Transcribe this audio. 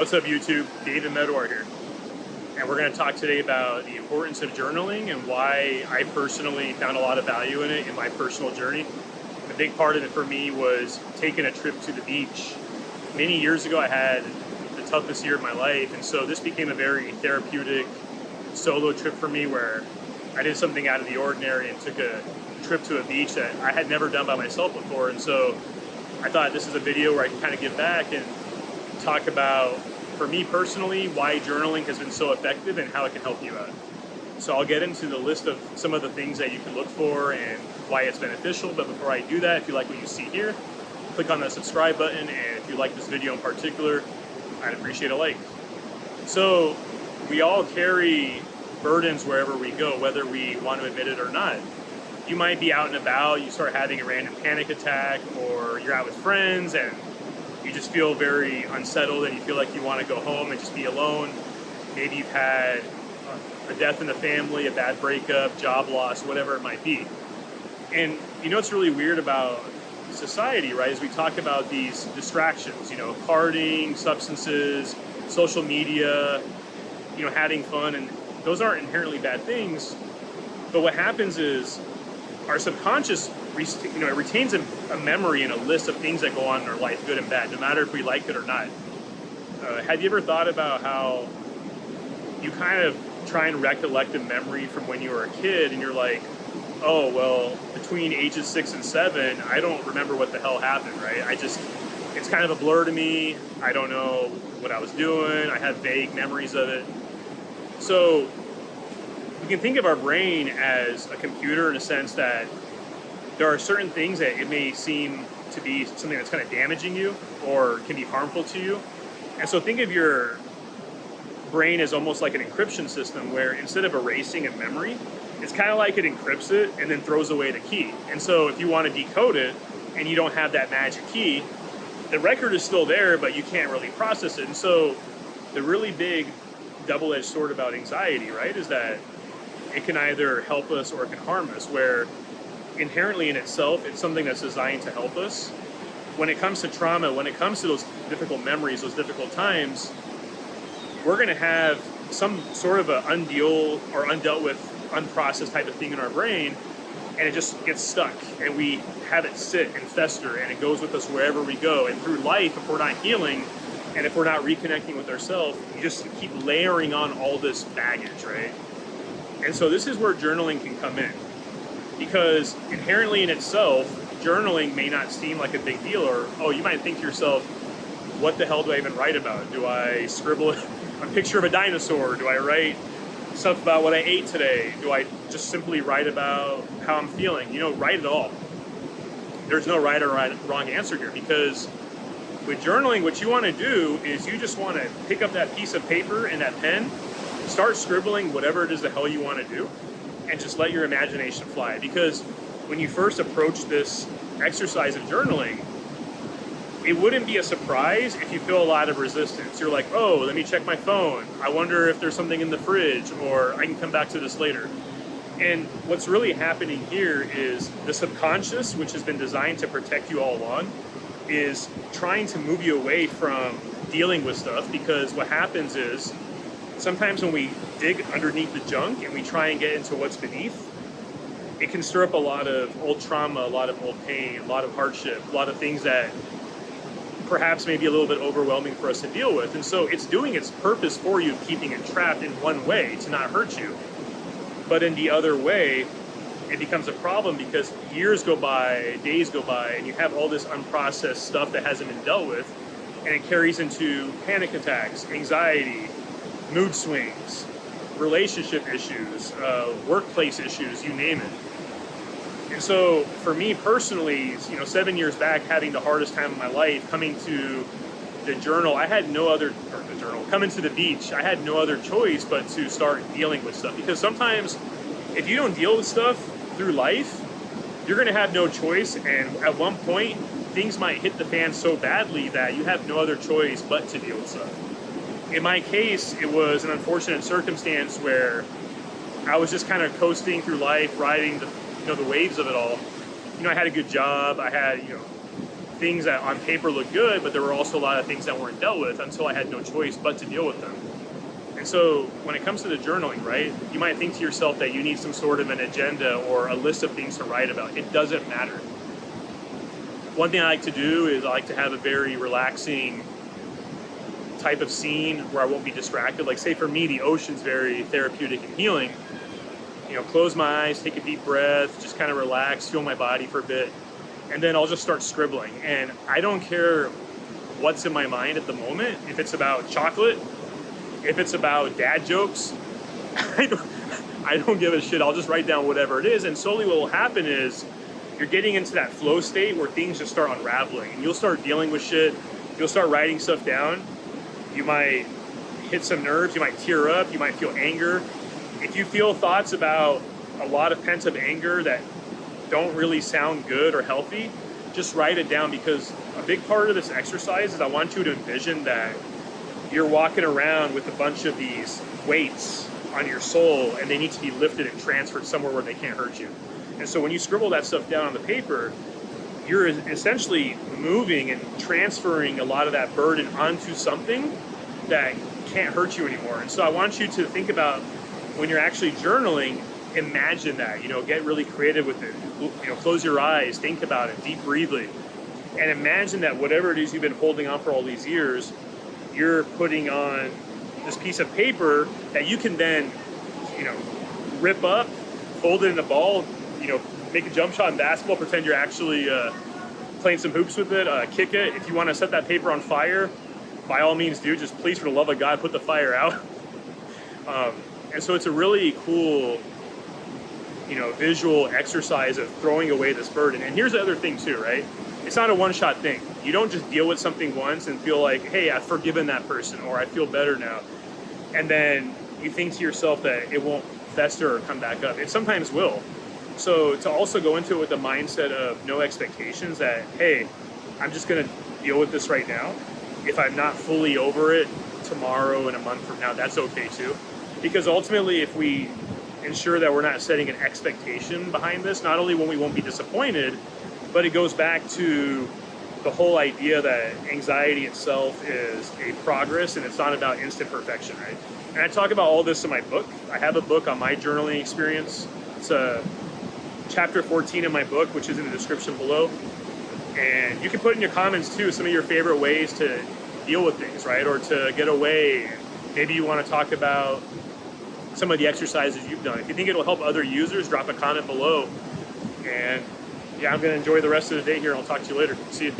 What's up, YouTube? David Medor here. And we're going to talk today about the importance of journaling and why I personally found a lot of value in it in my personal journey. A big part of it for me was taking a trip to the beach. Many years ago, I had the toughest year of my life, and so this became a very therapeutic solo trip for me where I did something out of the ordinary and took a trip to a beach that I had never done by myself before. And so I thought this is a video where I can kind of give back and talk about, for me personally, why journaling has been so effective and how it can help you out. So I'll get into the list of some of the things that you can look for and why it's beneficial. But before I do that, if you like what you see here, click on the subscribe button. And if you like this video in particular, I'd appreciate a like. So we all carry burdens wherever we go, whether we want to admit it or not. You might be out and about, you start having a random panic attack, or you're out with friends and you just feel very unsettled and you feel like you want to go home and just be alone. Maybe you've had a death in the family, a bad breakup, job loss, whatever it might be. And you know what's really weird about society, right, is we talk about these distractions, partying, substances, social media, having fun, and those aren't inherently bad things. But what happens is our subconscious it retains a memory and a list of things that go on in our life, good and bad, no matter if we like it or not. Have you ever thought about how you kind of try and recollect a memory from when you were a kid and you're like, oh, well, between ages 6 and 7, I don't remember what the hell happened, right? It's kind of a blur to me. I don't know what I was doing. I have vague memories of it. So we can think of our brain as a computer in a sense that there are certain things that it may seem to be something that's kind of damaging you or can be harmful to you. And so think of your brain as almost like an encryption system where instead of erasing a memory, it's kind of like it encrypts it and then throws away the key. And so if you want to decode it and you don't have that magic key, the record is still there, but you can't really process it. And so the really big double-edged sword about anxiety, right, is that it can either help us or it can harm us, where inherently in itself, it's something that's designed to help us. When it comes to trauma, when it comes to those difficult memories, those difficult times, we're going to have some sort of an undealt with, unprocessed type of thing in our brain, and it just gets stuck, and we have it sit and fester, and it goes with us wherever we go. And through life, if we're not healing, and if we're not reconnecting with ourselves, you just keep layering on all this baggage, right? And so this is where journaling can come in. Because inherently in itself, journaling may not seem like a big deal, or, you might think to yourself, what the hell do I even write about? Do I scribble a picture of a dinosaur? Do I write stuff about what I ate today? Do I just simply write about how I'm feeling? Write it all. There's no right or wrong answer here, because with journaling, what you want to do is you just want to pick up that piece of paper and that pen, start scribbling whatever it is the hell you want to do, and just let your imagination fly. Because when you first approach this exercise of journaling, it wouldn't be a surprise if you feel a lot of resistance. You're like, let me check my phone. I wonder if there's something in the fridge, or I can come back to this later. And what's really happening here is the subconscious, which has been designed to protect you all along, is trying to move you away from dealing with stuff. Because what happens is sometimes when we dig underneath the junk and we try and get into what's beneath, it can stir up a lot of old trauma, a lot of old pain, a lot of hardship, a lot of things that perhaps may be a little bit overwhelming for us to deal with. And so it's doing its purpose for you, keeping it trapped in one way to not hurt you. But in the other way, it becomes a problem because years go by, days go by, and you have all this unprocessed stuff that hasn't been dealt with, and it carries into panic attacks, anxiety, mood swings, relationship issues, workplace issues, you name it. And so for me personally, 7 years back, having the hardest time of my life, coming to the journal, coming to the beach, I had no other choice but to start dealing with stuff. Because sometimes if you don't deal with stuff through life, you're going to have no choice. And at one point, things might hit the fan so badly that you have no other choice but to deal with stuff. In my case, it was an unfortunate circumstance where I was just kind of coasting through life, riding the waves of it all. I had a good job. I had, things that on paper look good, but there were also a lot of things that weren't dealt with until I had no choice but to deal with them. And so when it comes to the journaling, right, you might think to yourself that you need some sort of an agenda or a list of things to write about. It doesn't matter. One thing I like to do is I like to have a very relaxing type of scene where I won't be distracted. Like, say for me, the ocean's very therapeutic and healing. You know, close my eyes, take a deep breath, just kind of relax, feel my body for a bit, and then I'll just start scribbling. And I don't care what's in my mind at the moment. If it's about chocolate, if it's about dad jokes, I don't give a shit. I'll just write down whatever it is. And slowly what will happen is you're getting into that flow state where things just start unraveling, and you'll start dealing with shit. You'll start writing stuff down. You might hit some nerves. You might tear up. You might feel anger. If you feel thoughts about a lot of pent-up anger that don't really sound good or healthy, just write it down, because a big part of this exercise is I want you to envision that you're walking around with a bunch of these weights on your soul, and they need to be lifted and transferred somewhere where they can't hurt you. And so when you scribble that stuff down on the paper, you're essentially moving and transferring a lot of that burden onto something that can't hurt you anymore. And so I want you to think about, when you're actually journaling, imagine that, get really creative with it. Close your eyes, think about it, deep breathing, and imagine that whatever it is you've been holding on for all these years, you're putting on this piece of paper that you can then, rip up, fold it in a ball, make a jump shot in basketball, pretend you're actually playing some hoops with it, kick it. If you want to set that paper on fire, by all means do. Just please, for the love of God, put the fire out. And so it's a really cool, visual exercise of throwing away this burden. And here's the other thing too, right? It's not a one-shot thing. You don't just deal with something once and feel like, hey, I've forgiven that person, or I feel better now. And then you think to yourself that it won't fester or come back up. It sometimes will. So to also go into it with the mindset of no expectations, that, hey, I'm just going to deal with this right now. If I'm not fully over it tomorrow and a month from now, that's okay too. Because ultimately, if we ensure that we're not setting an expectation behind this, not only when we won't be disappointed, but it goes back to the whole idea that anxiety itself is a progress, and it's not about instant perfection, right? And I talk about all this in my book. I have a book on my journaling experience. It's a chapter 14 in my book, which is in the description below. And you can put in your comments too some of your favorite ways to deal with things, right? Or to get away. Maybe you want to talk about some of the exercises you've done. If you think it'll help other users, drop a comment below. And yeah, I'm going to enjoy the rest of the day here. I'll talk to you later. See you.